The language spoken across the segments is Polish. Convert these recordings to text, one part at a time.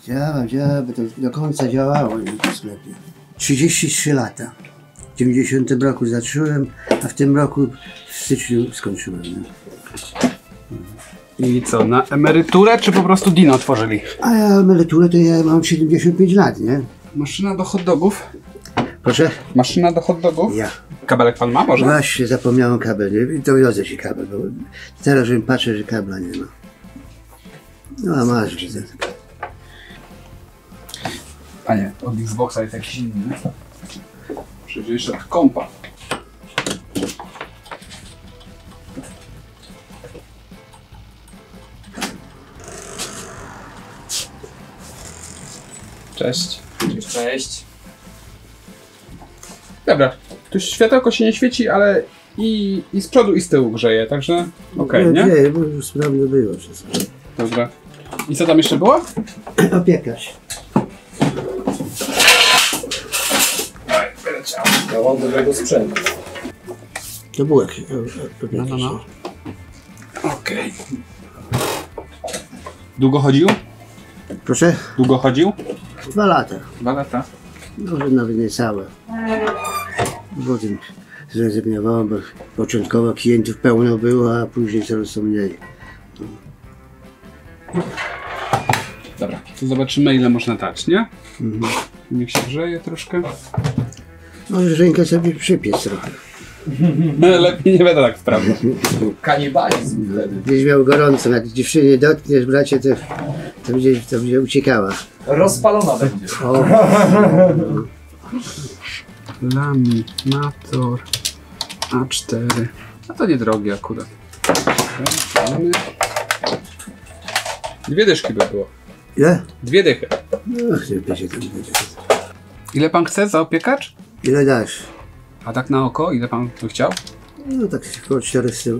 Działa, bo to do końca działało w sklepie. 33 lata. W 90 roku zacząłem, a w tym roku w styczniu skończyłem. I co, na emeryturę czy po prostu Dino otworzyli? A ja emeryturę to ja mam 75 lat, nie? Maszyna do hot dogów? Proszę? Maszyna do hot dogów? Ja. Kabelek pan ma może? Właśnie zapomniałem kabel, nie? I to wiozę ci kabel, bo teraz żebym patrzę, że kabla nie ma. No a masz, widzę. Panie, od Xboxa jest jakiś inny. Przecież jeszcze od kompa. Cześć. Cześć. Dobra, tu światełko się nie świeci, ale i z przodu i z tyłu grzeje, także okej, nie? Nie, bo już sprawne było wszystko. Dobra. I co tam jeszcze było? Opiekarz. Ja mam dobrego sprzętu. To było jakieś opiekarz. No. Okej. Długo chodził? Proszę? Długo chodził? 2 lata. 2 lata. Może nawet nie całe. Potem zrezygnowałem, bo początkowo klientów pełno było, a później coraz to mniej. Dobra, to zobaczymy ile można dać, nie? Niech się grzeje troszkę. Może rękę sobie przypiec trochę. Lepiej nie będę tak sprawdzał. Kanibalizm wtedy. Gdzieś miał gorąco, jak dziewczynie dotkniesz, bracie, to będzie uciekała. Rozpalona będzie. O, Laminator A4. A to niedrogie akurat. Mamy. 2 dyszki by było. ile? 2 dychy. No, chyba się tam będzie. Ile pan chce za opiekacz? Ile dasz? A tak na oko, ile pan by chciał? No tak około 400.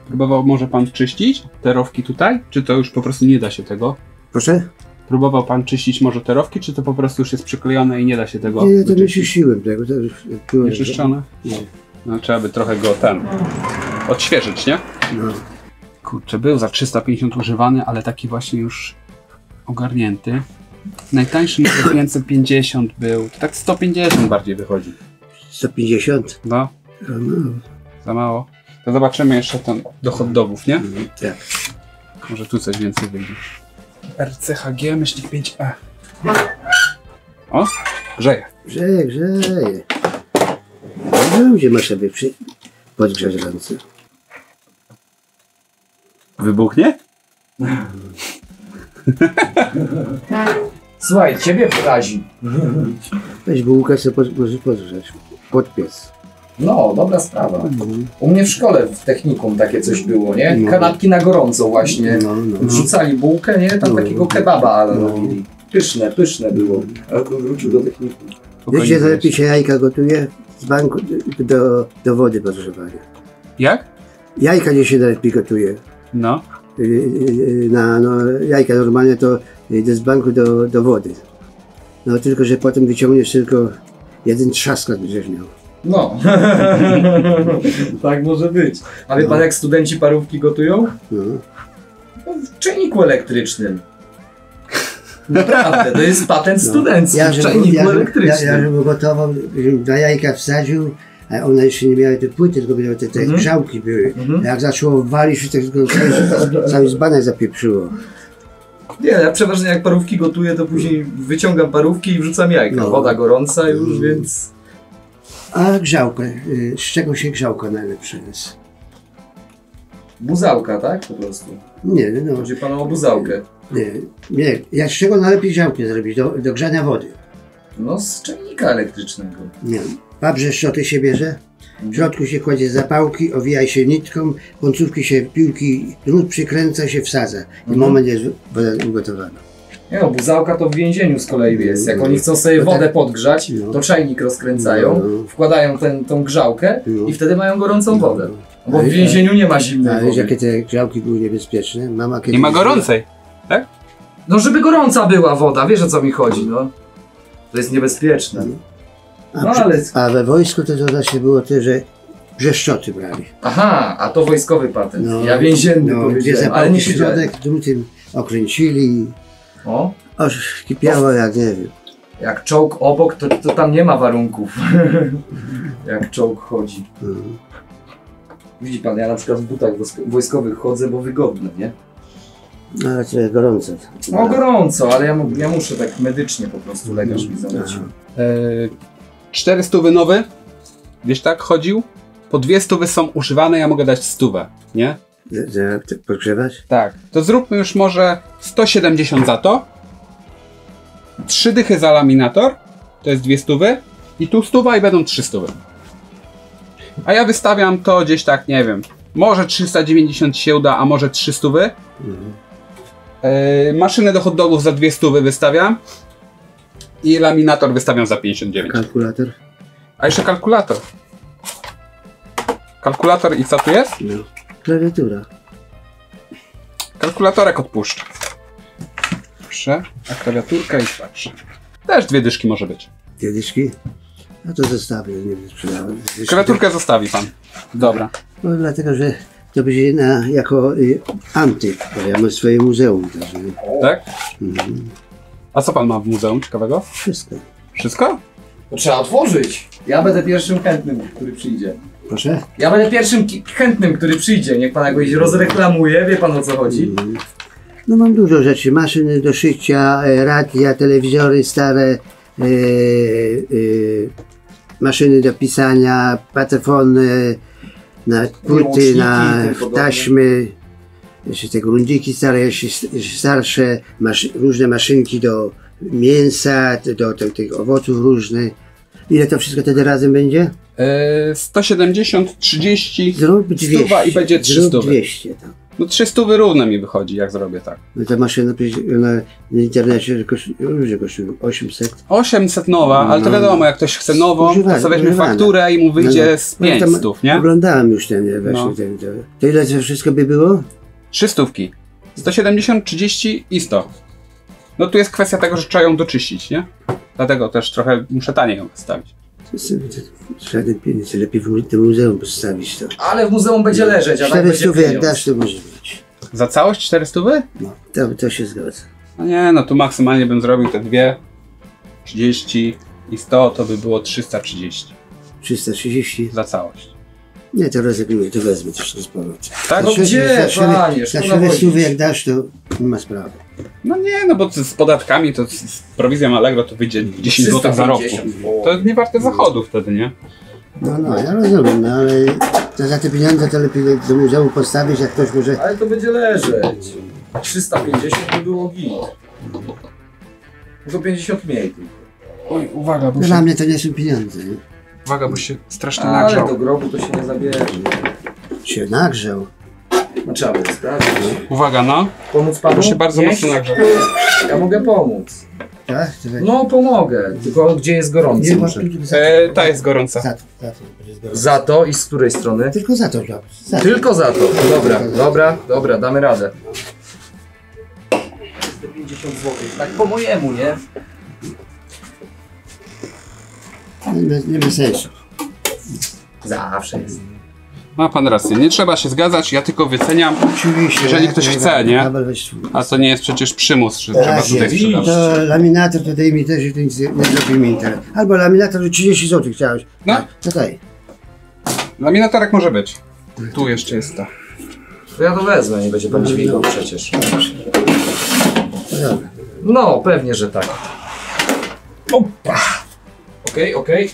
Próbował może pan czyścić te rowki tutaj? Czy to już po prostu nie da się tego? Proszę? Próbował pan czyścić może te rowki, czy to po prostu już jest przyklejone i nie da się tego Nie, to nie wyczyścić? czyściłem tego. To już było Nie czyszczone? Nie. No trzeba by trochę go odświeżyć, nie? No. Kurczę, był za 350 używany, ale taki właśnie już ogarnięty. Najtańszy nawet 550 był, to tak 150 bardziej wychodzi. 150? No, No, za mało. To zobaczymy jeszcze ten do hot dogów, nie? tak. Może tu coś więcej wyjdzie. RCHG myśli 5E. O, grzeje. Grzeje. No, gdzie masz sobie podgrzać ręce? Wybuchnie? Słuchaj, ciebie porazi. Weź bułkę sobie możesz podgrzać. Podpiec. No, dobra sprawa. U mnie w szkole w technikum takie coś było, nie? No. Kanapki na gorąco właśnie. No. Wrzucali bułkę, nie? Tam No. takiego kebaba robili. Pyszne było. Ale to wrócił do technikum. Wiecie, że lepiej się jajka gotuje z banku do wody podgrzewania. Jak? Jajka nie się lepiej gotuje. No. Jajka normalnie to idę z banku do wody. No tylko, że potem wyciągniesz tylko jeden trzaskot będziesz miał. No. Tak może być. A wie pan jak studenci parówki gotują? No. No, w czajniku elektrycznym. Naprawdę, to jest patent studencki. W czajniku elektrycznym. Ja żebym gotował, żebym na jajka wsadził, a one jeszcze nie miały te płyty, tylko miały te grzałki były. Jak zaczęło walić, to cały zbanek zapieprzyło. Nie, ja przeważnie jak parówki gotuję, to później wyciągam parówki i wrzucam jajka. No. Woda gorąca już, więc... A grzałkę, z czego się grzałka najlepsza jest? Buzałka, tak? Po prostu. Nie, no. Chodzi panu o buzałkę. Nie. Jak z czego najlepiej grzałkę zrobić? Do grzania wody. No z czajnika elektrycznego. Nie. Babże szczoty się bierze, w środku się kładzie zapałki, owija się nitką, końcówki się piłki, drut przykręca się, wsadza. I moment jest woda ugotowana. Nie no, buzałka to w więzieniu z kolei jest. Jak oni chcą sobie wodę podgrzać, to czajnik rozkręcają, wkładają tą grzałkę i wtedy mają gorącą wodę. Bo w więzieniu nie ma zimnej A wiesz, wody. jakie te grzałki były niebezpieczne? Mama kiedyś Nie ma gorącej, tak? No żeby gorąca była woda, wiesz o co mi chodzi, no. To jest niebezpieczne. A we wojsku to właśnie było to, że szczoty brali. Aha, a to wojskowy patent. Ja więzienny gdzie powiedziałem, ale zapałki nie w środek, drutem okręcili. O, Aż kipiało jak nie wiem. Jak czołg obok, to tam nie ma warunków. Jak czołg chodzi. Widzi pan, ja na przykład w butach wojskowych chodzę, bo wygodne, nie? No, ale to jest gorąco. No gorąco, ale ja muszę tak medycznie po prostu, lekarz mi zalecił. 400 nowy, gdzieś tak chodził. Po 200 są używane, ja mogę dać 100, nie? Podgrzewać? Tak. To zróbmy już może 170 za to. 3 dychy za laminator, to jest 200 i tu 100 i będą 300. A ja wystawiam to gdzieś tak, nie wiem, może 390 się uda, a może 300. Maszynę do hot dogów za 200 wystawiam i laminator wystawiam za 59. Kalkulator? A jeszcze kalkulator. Kalkulator i co tu jest? No. Klawiatura. Kalkulatorek odpuszczę. Proszę, a klawiaturka i patrzę. Też 2 dyszki może być. Dyszki? No to zostawię, nie będę sprzedawał. Klawiaturkę zostawi pan. Dobra. No dlatego, że to będzie jako antyk, bo ja mam swoje muzeum. Także, Tak? A co pan ma w muzeum ciekawego? wszystko. Wszystko? To trzeba otworzyć. Ja będę pierwszym chętnym, który przyjdzie. Proszę? Ja będę pierwszym chętnym, który przyjdzie. Niech pan jakoś rozreklamuje, wie pan o co chodzi? No mam dużo rzeczy. Maszyny do szycia, radia, telewizory stare, maszyny do pisania, patefony, na płyty, Łączniki, na tym podobne. taśmy, jeszcze te grundziki stare, jeszcze starsze, różne maszynki do mięsa, do tych owoców różnych. Ile to wszystko wtedy razem będzie? 170, 30, Zrób 200. 100 i będzie 300. Zrób 200 tam. No 300 równe mi wychodzi, jak zrobię tak. No ta maszyna na internecie różnie kosztuje 800. 800 nowa, ale to wiadomo, jak ktoś chce nową, to Używane, sobie weźmie używane. fakturę i mu wyjdzie No, z no, tam 500, nie? Oglądałem już ten właśnie No. ten. To ile to wszystko by było? 300. 170, 30 i 100. No tu jest kwestia tego, że trzeba ją doczyścić, nie? Dlatego też trochę muszę taniej ją wystawić. Żaden pieniądz, lepiej w tym muzeum postawić to. Ale w muzeum będzie leżeć, a tak 400 będzie jak pieniądz. dasz, to może być. Za całość 400? No, to się zgadza. No nie, no tu maksymalnie bym zrobił te dwie. 30 i 100 to by było 330 330? za całość. Nie, to rezygnuję, to wezmę też z powrotem. Tak? No gdzie, panie, Na szkoda 400 wodzić. jak dasz, to nie ma sprawy. No nie, no bo z podatkami to z prowizją Allegro to wyjdzie 10 zł zarobku. 350. To nie warte zachodu wtedy, nie? No, ja rozumiem, no ale to za te pieniądze to lepiej do muzeum postawić, jak ktoś może... Ale to będzie leżeć. 350 by było git. To 50 mniej tylko. Oj, uwaga, bo Dla mnie to nie są pieniądze, nie? Uwaga, bo się strasznie Ale nagrzał. do grobu to się nie zabierze. Się nagrzał. No trzeba było sprawdzić. Uwaga, no. Pomóc panu? Bo się bardzo Nie? mocno nagrzał. Ja mogę pomóc. Tak? To weź. No pomogę, tylko gdzie jest gorąco Nie, bo muszę. tu za Ta jest gorąca. to będzie zgodne. Za to i z której strony? Tylko za to, za to. Tylko za to. Dobra, damy radę. 450 zł. Tak po mojemu, nie? Nie ma sensu. Zawsze jest. Ma pan rację, nie trzeba się zgadzać, ja tylko wyceniam, Oczywiście. jeżeli ktoś chce, nie? Kabel weź swój. A to nie jest przecież przymus, że Tak trzeba tutaj jest. sprzedawać. To laminator to daj mi też, że to nic nie zrobi mi interes. Albo laminator 30 zł chciałeś. No. To daj. Laminatorek może być. Tu jeszcze jest ta. To ja to wezmę, nie będzie pan dźwigał przecież. No dobra. No, pewnie, że tak. Opa! Okej.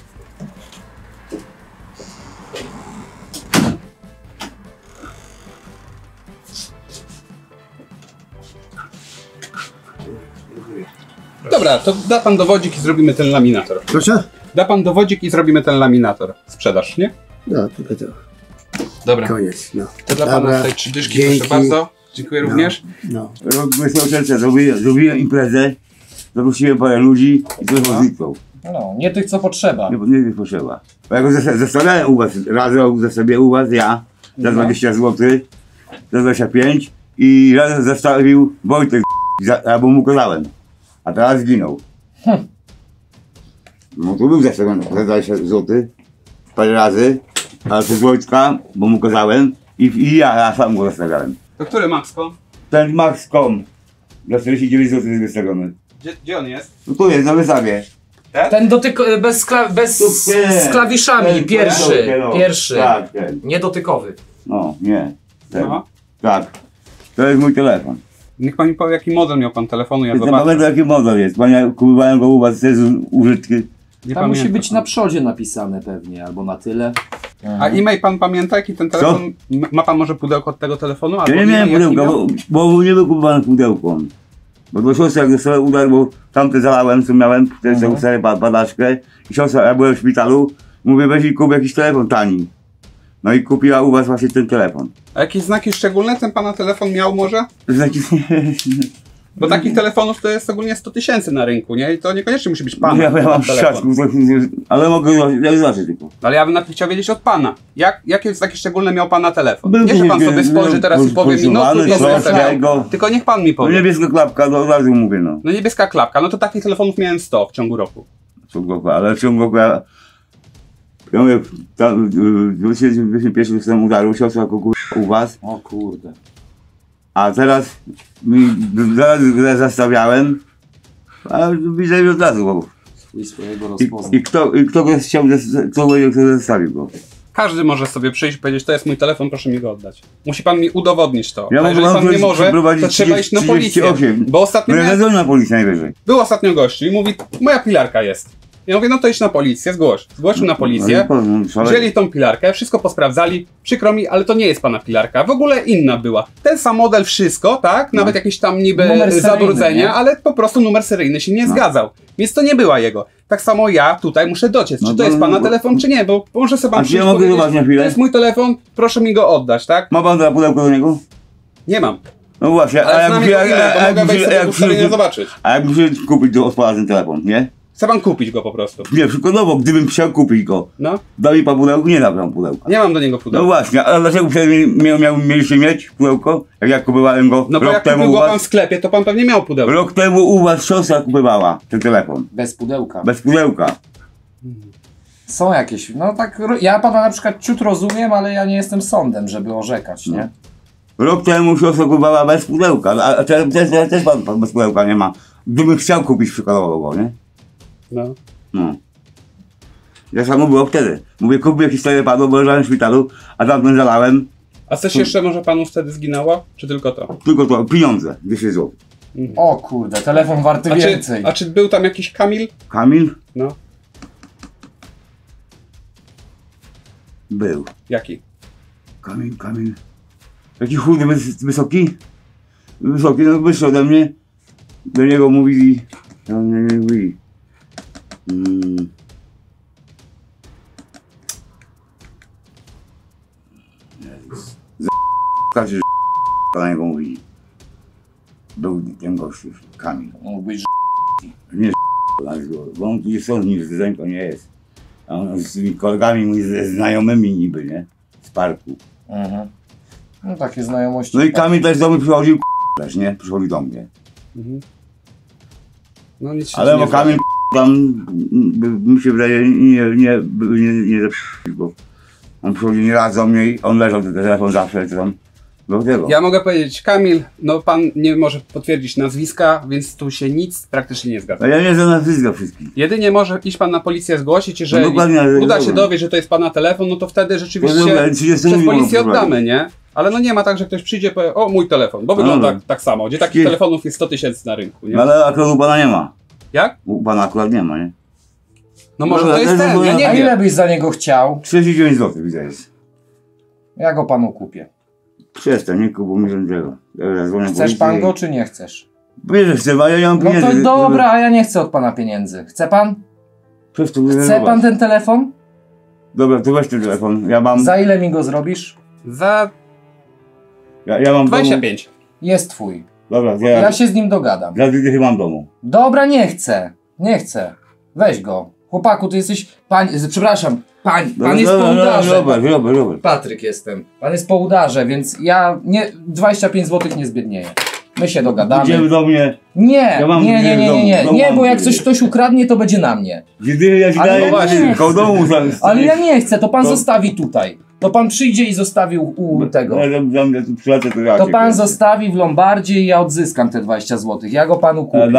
Dobra, to da pan dowodzik i zrobimy ten laminator. Proszę? Da pan dowodzik i zrobimy ten laminator. Sprzedaż, nie? No, tylko to. Dobra. Koniec. No. To dla Dobra, pana tutaj 3 dyszki, dzięki. proszę bardzo. Dziękuję również. No. Rok 2000 zrobiłem imprezę, zaprosiłem parę ludzi i to zniknął. No, nie tych, co potrzeba. Nie jest potrzeba. Bo ja go zestawiałem u was, razem zestawię u was ja, za 20 zł, za 25 i razem zestawił Wojtek, albo mu kazałem, a teraz zginął. No to był zestawiony za 20 zł, parę razy, ale przez Wojtka, bo mu kazałem i ja sam go zestawiałem. To który Maxko? Ten Max.com za 49 zł jest wystawiony. Gdzie on jest? No tu jest, na wystawie. Ten z klawiszami, pierwszy. Tak, ten. Niedotykowy. No, nie. Ten. No. Tak. To jest mój telefon. Niech pan mi powie, jaki model miał pan telefonu, ja Nie zobaczę. pamiętam jaki model jest, bo ja kupowałem go u was, to jest użytki. Nie Tam musi pamiętam. być na przodzie napisane pewnie, albo na tyle. A e-mail pan pamięta, jaki ten telefon? Ma pan może pudełko od tego telefonu? Ja Albo nie miałem e-mail, jaki pudełka, miał? bo nie był kupowany pudełką. Bo do siostry jak dostałem udar, bo tamte zalałem, co miałem, też taką sobie badaczkę. I siostra, ja byłem w szpitalu, mówię weź i kup jakiś telefon tani. No i kupiła u was właśnie ten telefon. A jakieś znaki szczególne ten pana telefon miał może? Znaczy, Bo takich telefonów to jest ogólnie 100 000 na rynku, nie? I to niekoniecznie musi być pana ja mam telefon. szczatku, ale mogę zobaczyć tylko. Ale ja bym najpierw chciał wiedzieć od pana. Jakie znaki szczególne miał pana telefon? Był Nie, że pan taki- sobie spojrzy teraz i powie mi, no tu polisowany, to coś jest takiego. Tylko niech pan mi No powie. niebieska klapka, to od razu mówię no. No niebieska klapka, no to takich telefonów miałem 100 w ciągu roku. Ale w ciągu roku ja mówię, tam w 2021 dostałem udaru, siostra u was, O kurde. a teraz zaraz zastawiałem, a widzę że od razu bo. Swojego rozpoznał. I kto go chciał, kto zostawił go. Każdy może sobie przyjść i powiedzieć, to jest mój telefon, proszę mi go oddać. Musi pan mi udowodnić to. Ja A jeżeli mogę pan nie może, przeprowadzić to trzeba iść na policję. 38. Bo ostatnio No ja zadzwonię na policję najwyżej. był ostatnio gościu i mówi, moja pilarka jest. Ja mówię, no to idź na policję, zgłoś. Zgłosił na policję, wzięli tą pilarkę, wszystko posprawdzali, przykro mi, ale to nie jest pana pilarka, w ogóle inna była. Ten sam model, wszystko, tak, nawet jakieś tam niby Numer seryjny, zabrudzenia, nie? ale po prostu numer seryjny się nie zgadzał. Więc to nie była jego. Tak samo ja tutaj muszę dociec, No czy to jest pana telefon, czy nie, bo może sobie pan A czy ja przyjść mogę powiedzieć, zobaczyć na to chwilę? jest mój telefon, proszę mi go oddać, tak? Ma pan pudełko do niego? Nie mam. No właśnie, Ale znam jego imię, bo mogę wejść sobie w ustalenia zobaczyć. a jak muszę kupić do odpala ten telefon, nie? Chce pan kupić go po prostu. Nie, przykładowo, gdybym chciał kupić go, No, dał mi pan pudełko, nie dał pan pudełka. nie mam do niego No pudełka. właśnie, a dlaczego mieliście mieć pudełko? Jak ja kupowałem go No bo rok jak temu kupił u go pan w was? sklepie, to pan pewnie miał pudełko. Rok temu u was siostra kupowała ten telefon. Bez pudełka. Bez pudełka. Są jakieś, no tak, ja pana na przykład ciut rozumiem, ale ja nie jestem sądem, żeby orzekać, nie? Rok temu siostra kupowała bez pudełka, a teraz też pan bez pudełka nie ma. Gdybym chciał kupić przykładowo go, nie? No. No. Ja samo było wtedy. Mówię, kupię jakiś telefon, bo leżałem w szpitalu, a tamten zalałem. A coś jeszcze może panu wtedy zginęło? Czy tylko to? Tylko to, pieniądze, 200 zł. O kurde, telefon warty więcej. A czy był tam jakiś Kamil? Kamil? No. Był. Jaki? Kamil. Taki chudy, wysoki? Wysoki, no wyższy ode mnie. Do niego mówili... No, nie mówili. Każdy na niego mówili. Był ten gościu, Kamil. Mógłbyś, Nie bo on tu jest sądnik, to nie jest. A on z tymi kolegami, mój znajomymi niby, nie? Z parku. No takie znajomości. No i Kamil też do mnie przychodził, też, nie? Przychodził do mnie. No nic się Ale nie bo zgadza. Kamil tam, mi się wydaje, nie bo on przychodził nie raz do mnie i on leżał ten telefon zawsze, co tam. Do tego. Ja mogę powiedzieć, Kamil, no pan nie może potwierdzić nazwiska, więc tu się nic praktycznie nie zgadza. A ja nie znam nazwiska wszystkich. Jedynie może iść pan na policję zgłosić, jeżeli No dokładnie, ale uda się dobra. dowiedzieć, że to jest pana telefon, no to wtedy rzeczywiście No dobra, 30 przez minut policję mam oddamy, nie? Ale no nie ma tak, że ktoś przyjdzie i powie, o mój telefon, bo wygląda dobra. tak samo, gdzie takich Wszystkie- telefonów jest 100 000 na rynku, nie? No ale akurat u pana nie ma. Jak? U pana akurat nie ma, nie? No może Dobra, to jest to jest ten, ja moja- nie A ile wiem. byś za niego chciał? 39 zł widzę jest. Ja go panu kupię. Przestań, nie kupuj mi żadnego. Chcesz pan go, czy nie chcesz? Wiesz, że chcę, a ja nie mam No pieniędzy. to dobra, a ja nie chcę od pana pieniędzy. Chce pan? Przez to Chce pan ten telefon? Dobra, to weź ten telefon. Ja mam... Za ile mi go zrobisz? Za Ja mam w domu... 25. Jest twój. Dobra, to Ja się z nim dogadam. za 2 dychy mam w domu. Dobra, nie chcę. Nie chcę. Weź go. Chłopaku, ty jesteś... Przepraszam. Pan jest po udarze. Dobra. Patryk jestem. Pan jest po udarze, więc ja nie 25 zł nie zbiednieję. My się dogadamy. Idziemy do mnie. Nie, Ja mam nie, bo jak coś ktoś ukradnie, to będzie na mnie. Gdy ja ci Ale daję ja właśnie, nie koło domu. Ale ja nie chcę, to pan zostawi tutaj. To pan przyjdzie i zostawi u tego. Ja tu przylecę, to ja To cię pan kręcę. zostawi w Lombardzie i ja odzyskam te 20 zł. Ja go panu kupię.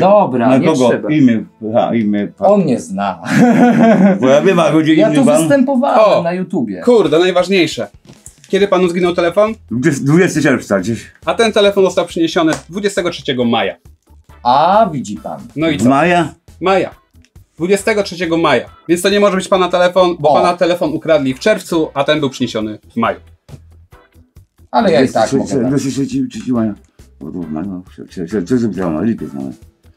Dobra, na nie kogo? trzeba. Imię. On mnie zna. Bo ja wiem, a chodzi Ja inny tu pan. występowałem O! na YouTubie. Kurde, najważniejsze. Kiedy panu zginął telefon? 20 czerwca gdzieś. A ten telefon został przyniesiony 23 maja. A, widzi pan. No i W co? maja? Maja. 23 maja. Więc to nie może być pana telefon, bo O. pana telefon ukradli w czerwcu, a ten był przyniesiony w maju. Ale ja i tak mogę. Tak. 23 maja. O, to maja. Co zrobiła? Lipiec mamy.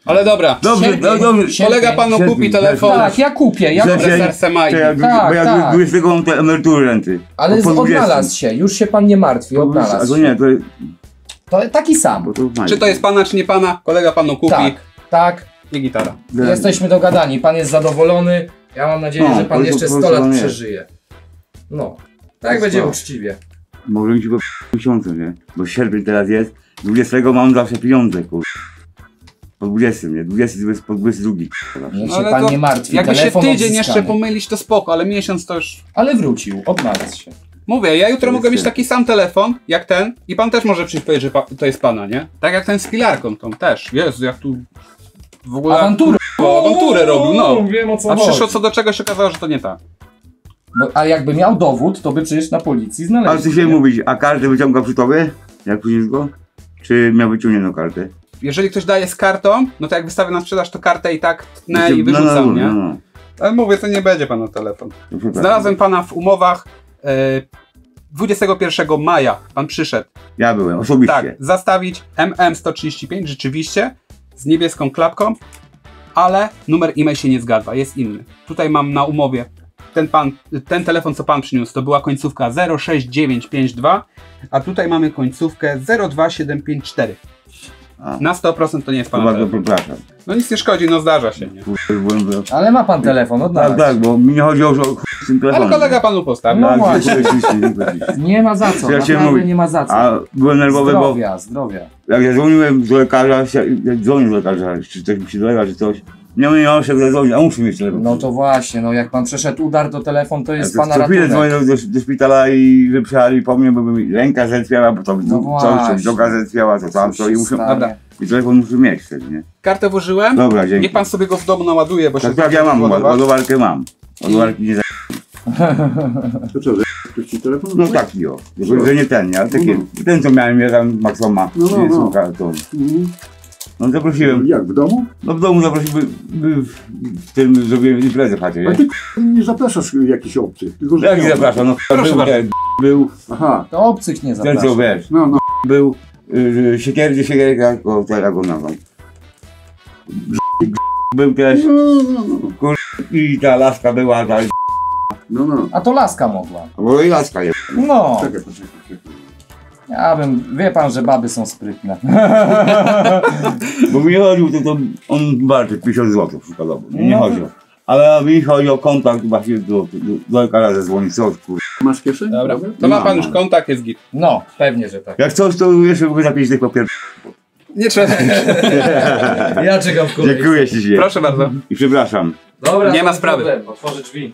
Ale dobra. Dobrze, Sierpień, no dobrze. sierpień. Kolega panu Sierpień, kupi telefon. Tak, ja kupię. Ja Dobre kupię. serce Majki. Bo ja Tak. 20 mam te emerytury renty. Ale Po 20. odnalazł się. Już się pan nie martwi. A Odnalazł to się. nie, To taki sam. bo to w maju. Czy to jest pana, czy nie pana? Kolega panu kupi Tak, tak. i gitara. Jesteśmy dogadani. Pan jest zadowolony. Ja mam nadzieję, No, że pan to jeszcze po 100 lat prostu przeżyje. No. Tak będzie Spoko. uczciwie. Może mi się go miesiące, nie? Bo sierpień teraz jest. 20 mam zawsze pieniądze, kur... Po 20, nie? 20 to jest po 22. Niech się Ale pan to nie martwi. Jakby się Telefon tydzień jeszcze odzyskany. pomylić, to spoko, ale miesiąc to już... Ale wrócił. Odnalazł się. Mówię, ja jutro To mogę jest mieć taki sam telefon, jak ten i pan też może przyjść powiedzieć, że to jest pana, nie? Tak jak ten z pilarką, tą też. Jezu, jak tu... W ogóle... Awanturę. Awanturę robił, no. Wiem o co A chodzi. przyszło co do czegoś, się okazało, że to nie tak. A jakby miał dowód, to by przecież na policji znaleźli. Ale co się nie? mówić, a kartę wyciąga przy tobie? Jak później go? Czy miał wyciągniętą kartę? Jeżeli ktoś daje z kartą, no to jak wystawię na sprzedaż, to kartę i tak tnę i wyrzucam, nie? No. Ale mówię, to nie będzie pana telefon. To super. Znalazłem pana w umowach 21 maja. Pan przyszedł. Ja byłem, osobiście. Tak, zastawić MM135 rzeczywiście z niebieską klapką, ale numer e-mail się nie zgadza, jest inny. Tutaj mam na umowie ten telefon, co pan przyniósł, to była końcówka 06952, a tutaj mamy końcówkę 02754. A. Na 100% to nie jest To pana bardzo telefon. przepraszam. No nic nie szkodzi, no zdarza się, nie? Ale ma pan telefon, Tak, odnalazł. tak, bo mi nie chodzi o z tym telefonem. Ale kolega panu postawił. No Tak, właśnie. dziękuję. Nie ma za co, Ja się naprawdę mówię. nie ma za co. A byłem nerwowy, bo Zdrowia. jak ja dzwoniłem do lekarza, jak dzwonię do lekarza, czy coś mi się dolega, czy coś, nie mam się zadzwonić, a muszę mieć telefon. No to właśnie, no jak pan przeszedł udar, to telefon to jest Ja pana co chwilę ratunek. dzwonię do szpitala i że przyjechali po mnie, bo mi ręka zętwiała, bo to No właśnie. coś, noga zętwiała, to tam, to i muszę, Stary. Dobra. i telefon muszę mieć wtedy, nie? Kartę włożyłem. Dobra, dzięki. Niech pan sobie go w domu naładuje, bo się Tak, ja mam, ładować. ładowarkę mam. Ładowarki nie za... To co, że ktoś ci telefon? No taki o, że nie ten, nie, ale taki, ten co miałem, ja tam Maxoma, No, no, no. słucha, to. Mhm. No zaprosiłem, Jak, w domu? no w domu zaprosiłem, w tym zrobiłem imprezę w chacie, Ale nie? ty nie zapraszasz jakichś obcych, tylko że... Jak nie zapraszam, no Proszę był, bardzo. był, Aha, To obcych nie ten co zapraszam. wiesz, no, no. był, siekierka, o teraz go nazwam. Był też, No. i ta laska była, ta, No. A to laska mogła. bo i laska jest. No, Czekaj. ja bym, wie pan, że baby są sprytne. Bo mi nie chodził, to on walczy 1000 zł przykładowo, mi nie No. chodzi o. Ale mi chodzi o kontakt właśnie do lekarza zadzwonić, coś kur... Masz kieszeń? Dobra, to ma Mam, pan już mam. kontakt, jest git. No, pewnie, że tak. Jak coś, to jeszcze mogę zapisać tych papier. Nie trzeba. Ja czekam w kolejce. Dziękuję ci. Proszę bardzo. I przepraszam. Dobra, Nie to ma sprawy. problem, otworzę drzwi.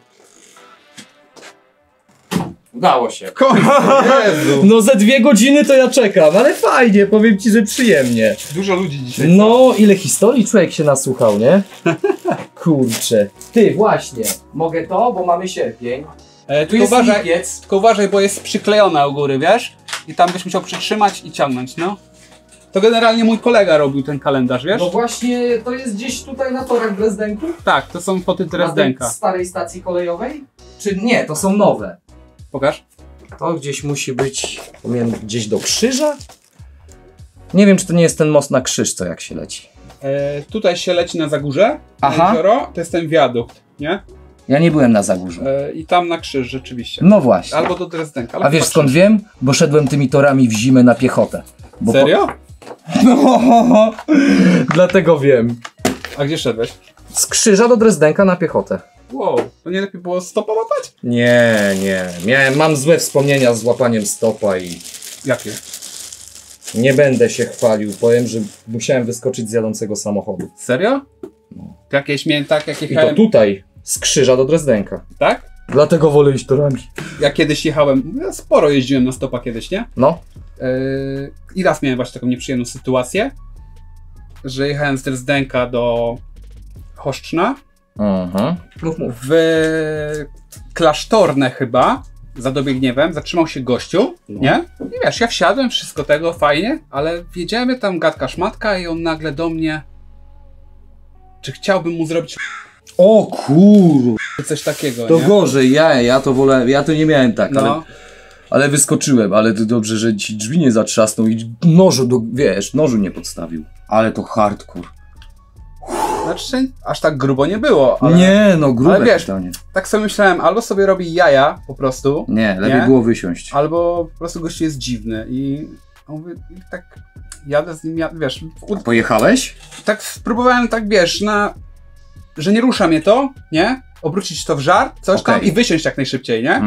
Udało się. Jezu. No ze 2 godziny to ja czekam, ale fajnie, powiem ci, że przyjemnie. Dużo ludzi dzisiaj. No, ile historii człowiek się nasłuchał, nie? Kurczę. Ty, właśnie, mogę to, bo mamy sierpień. Tu Tylko jest uważaj, lipiec. tylko uważaj, bo jest przyklejona u góry, wiesz? I tam byś musiał przytrzymać i ciągnąć, no. To generalnie mój kolega robił ten kalendarz, wiesz? No właśnie, to jest gdzieś tutaj na torach w Dresdenku? Tak, to są foty Na tej Dresdenka. starej stacji kolejowej? Czy nie, to są nowe. Pokaż. To gdzieś musi być, gdzieś do Krzyża? Nie wiem, czy to nie jest ten most na Krzyż, co jak się leci. Tutaj się leci na Zagórze, Aha. na jezioro, to jest ten wiadukt, nie? Ja nie byłem na Zagórzu. I tam na krzyż rzeczywiście. No właśnie. Albo do Dresdenka. ale A wiesz chyba skąd krzyż. wiem? Bo szedłem tymi torami w zimę na piechotę. Bo Serio? No, dlatego wiem. A gdzie szedłeś? Z Krzyża do Dresdenka na piechotę. Wow, to nie lepiej było stopa łapać? Nie. Mam złe wspomnienia z łapaniem stopa i... Jakie? Nie będę się chwalił, powiem, że musiałem wyskoczyć z jadącego samochodu. Serio? To jakieś miałem tak, jak I to jechałem... tutaj, z Krzyża do Drezdenka. Tak? Dlatego wolę iść torami. Ja kiedyś jechałem, ja sporo jeździłem na stopa kiedyś, nie? No. I raz miałem właśnie taką nieprzyjemną sytuację, że jechałem z Drezdenka do Choszczna, w Klasztorne chyba, za Dobiegniewem, zatrzymał się gościu, nie? I wiesz, ja wsiadłem, wszystko tego, fajnie, ale wiedziałem, tam gadka szmatka i on nagle do mnie, czy chciałbym mu zrobić O kur... coś takiego, To nie? gorzej, ja to wolę, ja to nie miałem tak, No, ale wyskoczyłem, ale to dobrze, że ci drzwi nie zatrzasnął i nożu nie podstawił. Ale to hardcore. znaczy aż tak grubo nie było, ale Nie, no grube ale wiesz, pytanie. tak sobie myślałem, albo sobie robi jaja po prostu, Nie, lepiej nie? było wysiąść. albo po prostu gościu jest dziwny i on mówi, i tak jadę z nim, wiesz, Pojechałeś? tak spróbowałem tak, wiesz, że nie rusza mnie to, nie? Obrócić to w żart, coś tam Okej. i wysiąść jak najszybciej, nie?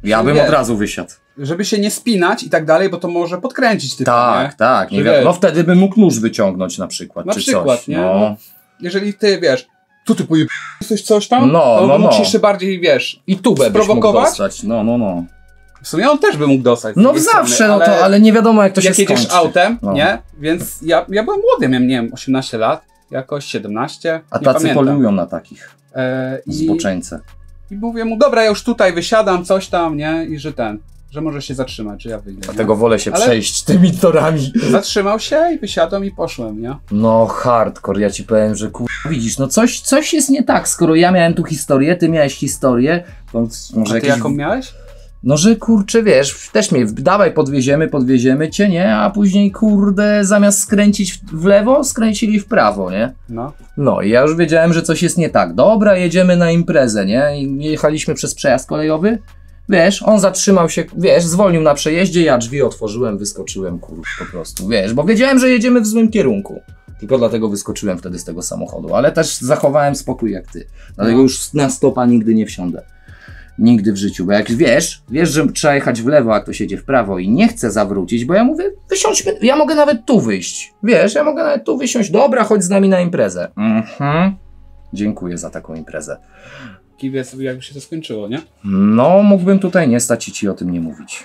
Ja bym Wiesz. od razu wysiadł. Żeby się nie spinać i tak dalej, bo to może podkręcić tylko, Tak, nie? tak. Nie Że wiem. wiesz. No wtedy bym mógł nóż wyciągnąć na przykład, Na czy przykład, coś. nie? No. Jeżeli ty, wiesz, tu ty jesteś coś tam, No, to no, musisz no. jeszcze bardziej, wiesz, I tubę byś mógł Sprowokować? dostać. No. w sumie on też by mógł dostać. z No drugiej zawsze, strony, no to, ale nie wiadomo jak to się jak jedziesz skończy. autem, No. nie? Więc ja byłem młody, miałem, nie wiem, 18 lat, jakoś 17, A nie tacy pamiętam. polują na takich I zboczeńce. mówię mu, dobra, ja już tutaj wysiadam, coś tam, nie? I że może się zatrzymać, że ja wyjdę. Dlatego wolę się Ale- przejść tymi torami. Nie? Zatrzymał się i wysiadłem i poszłem, nie? No hardcore, ja ci powiem, że widzisz, no coś jest nie tak, skoro ja miałem tu historię, ty miałeś historię, to może A ty jakieś... jaką miałeś? No że kurczę, wiesz, też mnie, dawaj podwieziemy cię, nie? A później kurde, zamiast skręcić w lewo, skręcili w prawo, nie? No. No i ja już wiedziałem, że coś jest nie tak. Dobra, jedziemy na imprezę, nie? I jechaliśmy przez przejazd kolejowy. Wiesz, on zatrzymał się, wiesz, zwolnił na przejeździe, ja drzwi otworzyłem, wyskoczyłem, po prostu, wiesz, bo wiedziałem, że jedziemy w złym kierunku. Tylko dlatego wyskoczyłem wtedy z tego samochodu, ale też zachowałem spokój jak ty. Dlatego już na stopa nigdy nie wsiądę. Nigdy w życiu, bo jak wiesz, że trzeba jechać w lewo, a ktoś jedzie w prawo i nie chce zawrócić, bo ja mówię, wysiądźmy, ja mogę nawet tu wyjść. Wiesz, ja mogę nawet tu wysiąść, dobra, chodź z nami na imprezę. Dziękuję za taką imprezę. Kiwie sobie jakby się to skończyło, nie? No, mógłbym tutaj nie stać i ci o tym nie mówić.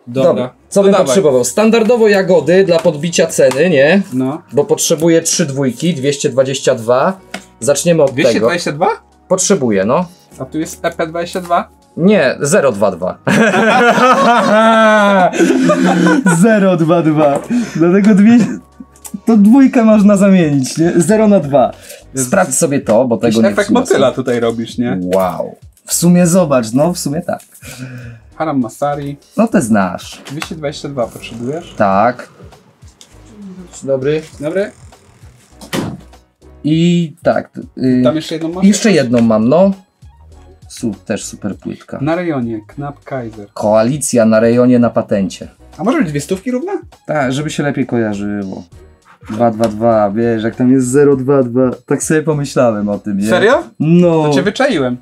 Dobra. Co bym dawaj. potrzebował? Standardowo jagody dla podbicia ceny, nie? No. Bo potrzebuję 3 dwójki, 222. Zaczniemy od tego. 222? Potrzebuję, no. A tu jest EP22? Nie, 022. 022. Dlatego 200... To dwójkę można zamienić, nie? 0 na 2. Sprawdź sobie to, bo tego nie efekt przyniosłem. motyla tutaj robisz, nie? Wow. W sumie zobacz, no w sumie tak. Haram Masari. No te znasz. 222 potrzebujesz? Tak. Dobry. Dobry. I tak. Tam jeszcze jedną masz? Jeszcze jedną mam, no. Też super płytka. Na rejonie, Knap Kaiser. Koalicja na rejonie na patencie. A może być 200 równe? Tak, żeby się lepiej kojarzyło. 222, wiesz, jak tam jest 022. Tak sobie pomyślałem o tym, nie? Serio? No, To cię wyczaiłem.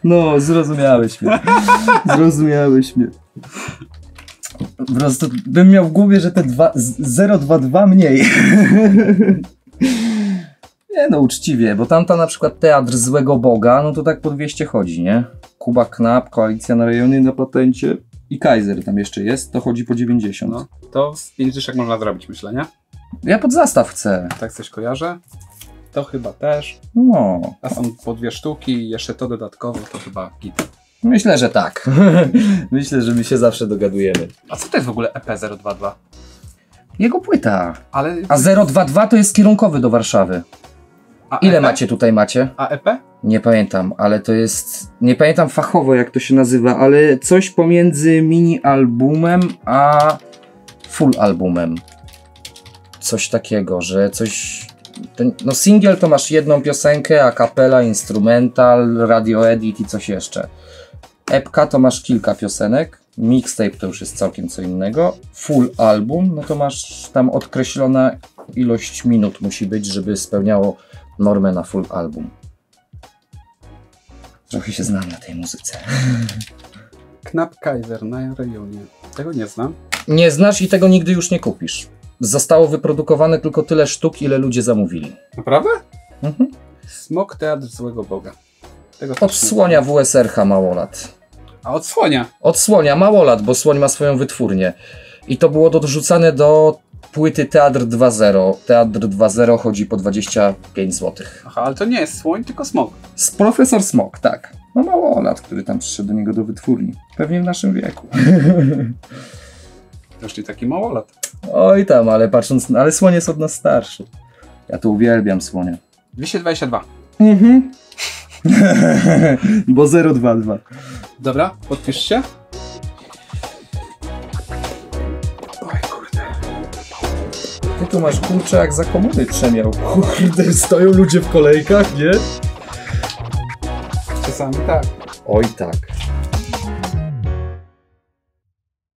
no, zrozumiałeś mnie. Zrozumiałeś mnie. Po prostu bym miał w głowie, że te 022 mniej. Nie no, uczciwie, bo tamta na przykład Teatr Złego Boga, no to tak po 200 chodzi, nie? Kuba Knap, Koalicja na rejonie na patencie i Kaiser tam jeszcze jest, to chodzi po 90. No, to z 5 dyszek można zrobić, myślę, nie? Ja pod zastaw chcę. Tak coś kojarzę. To chyba też. No, A są po 2 sztuki i jeszcze to dodatkowo, to chyba git. myślę, że tak. Myślę, że my się zawsze dogadujemy. A co to jest w ogóle EP022? Jego płyta. Ale... A 022 to jest kierunkowy do Warszawy. A Ile EP? macie tutaj macie? A EP? Nie pamiętam, ale to jest... Nie pamiętam fachowo jak to się nazywa, ale coś pomiędzy mini albumem a full albumem. Coś takiego, że coś... No singiel to masz jedną piosenkę, a capella, instrumental, radio edit i coś jeszcze. Epka to masz kilka piosenek, mixtape to już jest całkiem co innego, full album, no to masz tam odkreślona ilość minut musi być, żeby spełniało normę na full album. Trochę się znam na tej muzyce. Knap Kaiser na rejonie. Tego nie znam. Nie znasz i tego nigdy już nie kupisz. zostało wyprodukowane tylko tyle sztuk, ile ludzie zamówili. Naprawdę? Mhm. Smok Teatr Złego Boga. Tego Od też nie Słonia WSRH Małolat. A od Słonia. Od Słonia Małolat, bo Słoń ma swoją wytwórnię. I to było dorzucane do płyty Teatr 2.0. Teatr 2.0 chodzi po 25 zł. Aha, ale to nie jest Słoń, tylko Smok. Profesor Smok, tak. No Małolat, który tam przyszedł do niego do wytwórni. Pewnie w naszym wieku. Zresztą taki małolat. Oj tam, ale patrząc, ale Słoń jest od nas starszy. Ja to uwielbiam Słonia. 222. Mhm. Bo 022. Dobra, podpisz się. Oj kurde. Ty tu masz kurczę jak za komuny przemiał. Kurde, stoją ludzie w kolejkach, nie? Czasami tak. Oj tak.